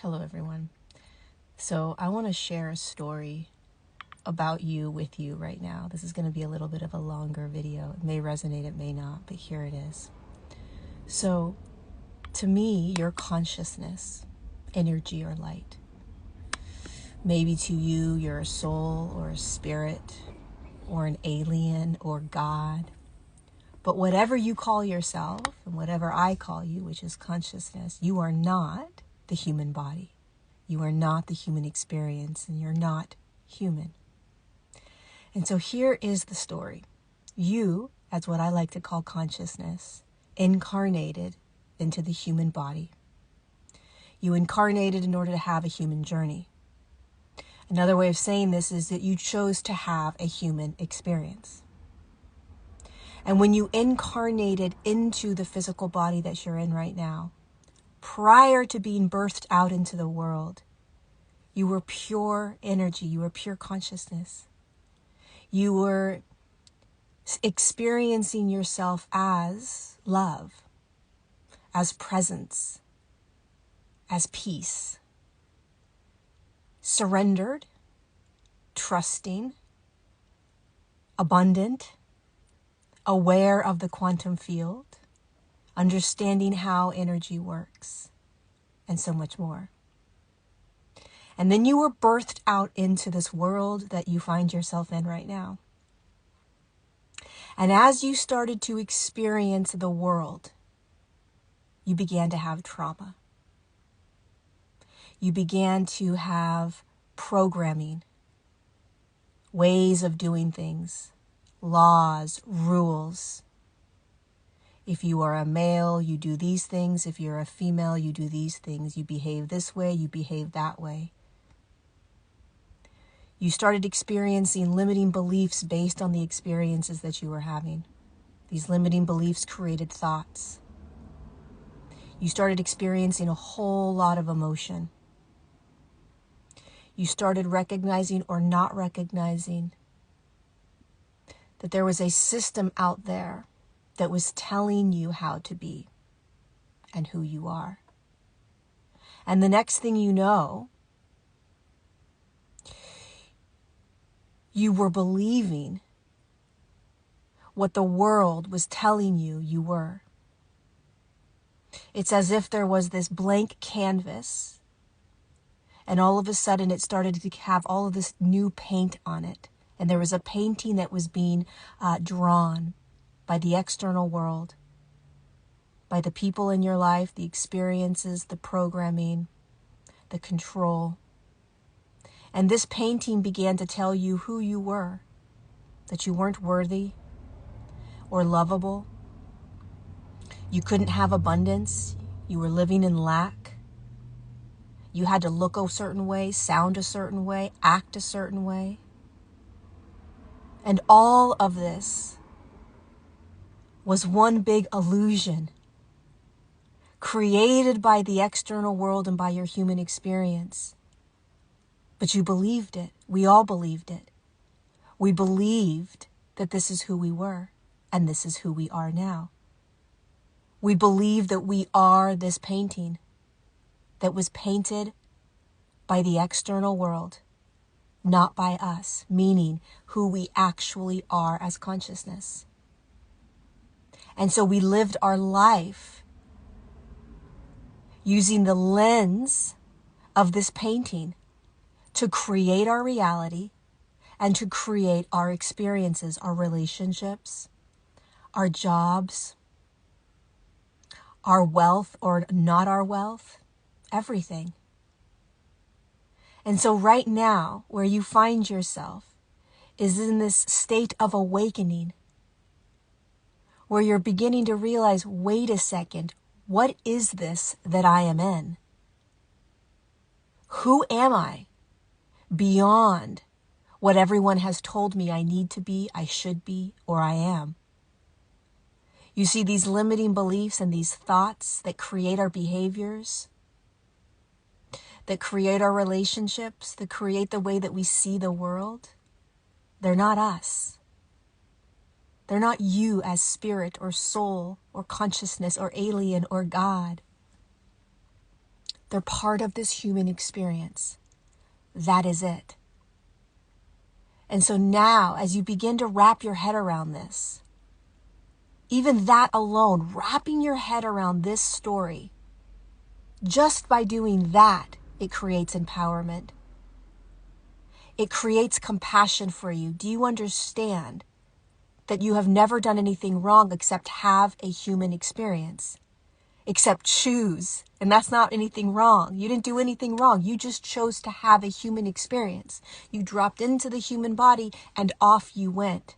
Hello, everyone. So, I want to share a story about you with you right now. This is going to be a little bit of a longer video. It may resonate, it may not, but here it is. So, to me, your consciousness, energy, or light. Maybe to you, you're a soul or a spirit or an alien or God. But whatever you call yourself and whatever I call you, which is consciousness, you are not the human body. You are not the human experience, and you're not human. And so here is the story. You, as what I like to call consciousness, incarnated into the human body. You incarnated in order to have a human journey. Another way of saying this is that you chose to have a human experience. And when you incarnated into the physical body that you're in right now, prior to being birthed out into the world, you were pure energy. You were pure consciousness. You were experiencing yourself as love, as presence, as peace, surrendered, trusting, abundant, aware of the quantum field, understanding how energy works, and so much more. And then you were birthed out into this world that you find yourself in right now. And as you started to experience the world, you began to have trauma. You began to have programming, ways of doing things, laws, rules. If you are a male, you do these things. If you're a female, you do these things. You behave this way, you behave that way. You started experiencing limiting beliefs based on the experiences that you were having. These limiting beliefs created thoughts. You started experiencing a whole lot of emotion. You started recognizing or not recognizing that there was a system out there that was telling you how to be and who you are. And the next thing you know, you were believing what the world was telling you you were. It's as if there was this blank canvas, and all of a sudden it started to have all of this new paint on it. And there was a painting that was being drawn by the external world, by the people in your life, the experiences, the programming, the control. And this painting began to tell you who you were, that you weren't worthy or lovable. You couldn't have abundance. You were living in lack. You had to look a certain way, sound a certain way, act a certain way. And all of this was one big illusion created by the external world and by your human experience. But you believed it. We all believed it. We believed that this is who we were, and this is who we are now. We believe that we are this painting that was painted by the external world, not by us, meaning who we actually are as consciousness. And so we lived our life using the lens of this painting to create our reality and to create our experiences, our relationships, our jobs, our wealth or not our wealth, everything. And so right now, where you find yourself is in this state of awakening, where you're beginning to realize, wait a second, what is this that I am in? Who am I beyond what everyone has told me I need to be, I should be, or I am? You see, these limiting beliefs and these thoughts that create our behaviors, that create our relationships, that create the way that we see the world, they're not us. They're not you as spirit or soul or consciousness or alien or God. They're part of this human experience. That is it. And so now, as you begin to wrap your head around this, even that alone, wrapping your head around this story, just by doing that, it creates empowerment. It creates compassion for you. Do you understand that you have never done anything wrong except have a human experience? Except choose. And that's not anything wrong. You didn't do anything wrong. You just chose to have a human experience. You dropped into the human body and off you went.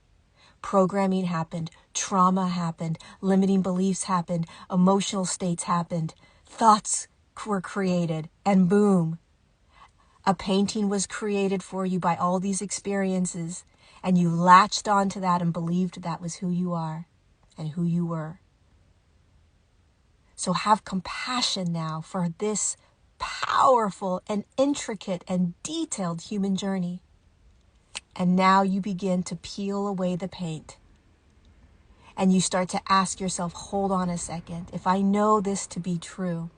Programming happened. Trauma happened. Limiting beliefs happened. Emotional states happened. Thoughts were created. And boom. A painting was created for you by all these experiences. And you latched onto that and believed that was who you are and who you were. So have compassion now for this powerful and intricate and detailed human journey. And now you begin to peel away the paint. And you start to ask yourself, hold on a second. If I know this to be true,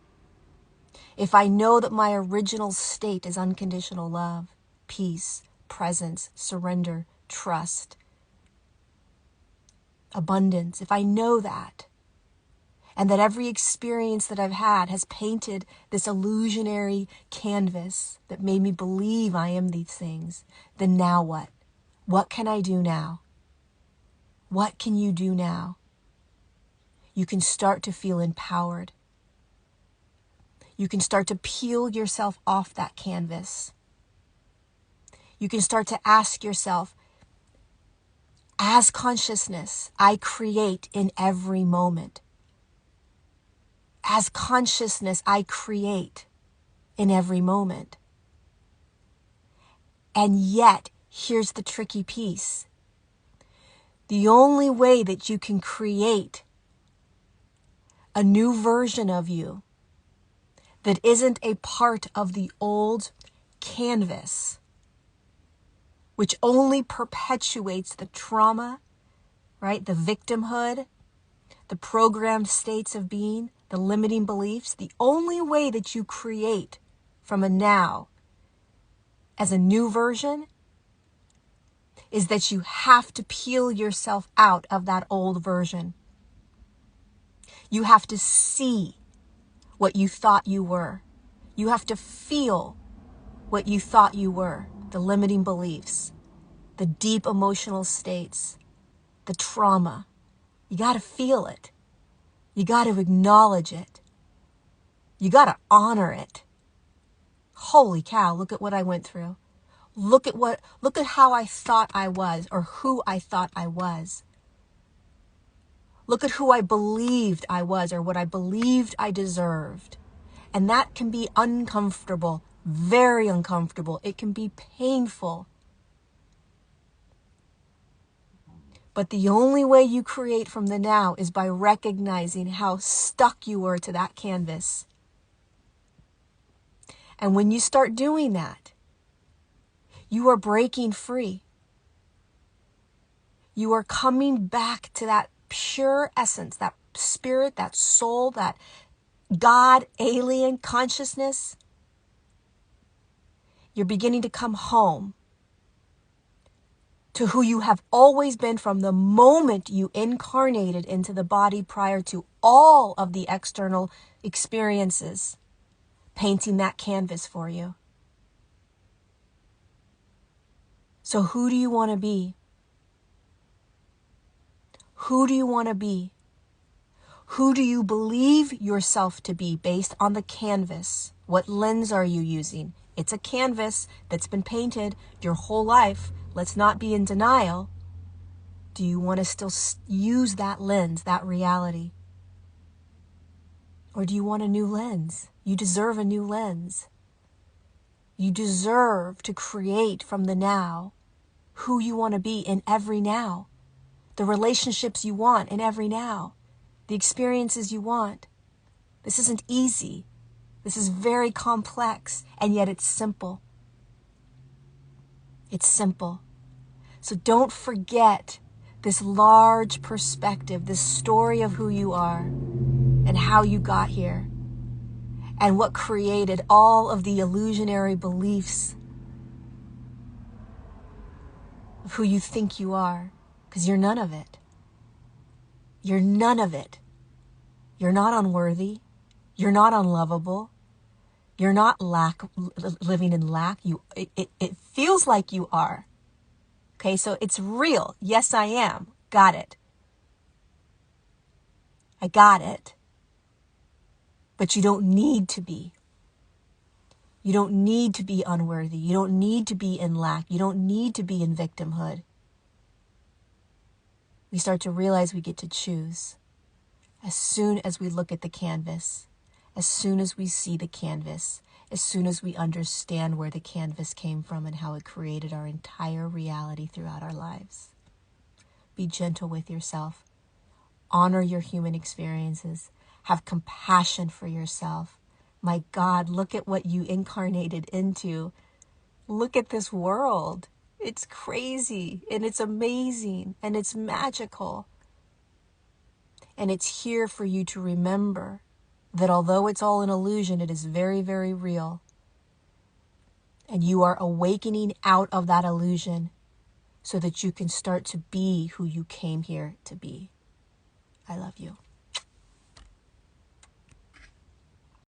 if I know that my original state is unconditional love, peace, presence, surrender, trust, abundance, if I know that, and that every experience that I've had has painted this illusionary canvas that made me believe I am these things, then now what? What can I do now? What can you do now? You can start to feel empowered. You can start to peel yourself off that canvas. You can start to ask yourself, as consciousness, I create in every moment. As consciousness, I create in every moment. And yet, here's the tricky piece. The only way that you can create a new version of you that isn't a part of the old canvas, which only perpetuates the trauma, right? The victimhood, the programmed states of being, the limiting beliefs. The only way that you create from a now as a new version is that you have to peel yourself out of that old version. You have to see what you thought you were. You have to feel what you thought you were, the limiting beliefs, the deep emotional states, the trauma. You got to feel it. You got to acknowledge it. You got to honor it. Holy cow, look at what I went through. Look at how I thought I was, or who I thought I was. Look at who I believed I was, or what I believed I deserved. And that can be uncomfortable, very uncomfortable. It can be painful. But the only way you create from the now is by recognizing how stuck you were to that canvas. And when you start doing that, you are breaking free. You are coming back to that pure essence, that spirit, that soul, that God, alien consciousness. You're beginning to come home to who you have always been from the moment you incarnated into the body prior to all of the external experiences painting that canvas for you. So who do you want to be? Who do you want to be? Who do you believe yourself to be based on the canvas? What lens are you using? It's a canvas that's been painted your whole life. Let's not be in denial. Do you want to still use that lens, that reality? Or do you want a new lens? You deserve a new lens. You deserve to create from the now who you want to be in every now. The relationships you want in every now. The experiences you want. This isn't easy. This is very complex, and yet it's simple. It's simple. So don't forget this large perspective, this story of who you are and how you got here. and what created all of the illusionary beliefs of who you think you are, because you're none of it. You're none of it. You're not unworthy. You're not unlovable. You're not living in lack. It feels like you are. Okay, so it's real. Yes, I am. Got it. I got it. But you don't need to be. You don't need to be unworthy. You don't need to be in lack. You don't need to be in victimhood. We start to realize we get to choose. As soon as we look at the canvas, as soon as we see the canvas, as soon as we understand where the canvas came from and how it created our entire reality throughout our lives. Be gentle with yourself. Honor your human experiences. Have compassion for yourself. My God, look at what you incarnated into. Look at this world. It's crazy and it's amazing and it's magical. And it's here for you to remember that although it's all an illusion, it is very, very real. And you are awakening out of that illusion so that you can start to be who you came here to be. I love you.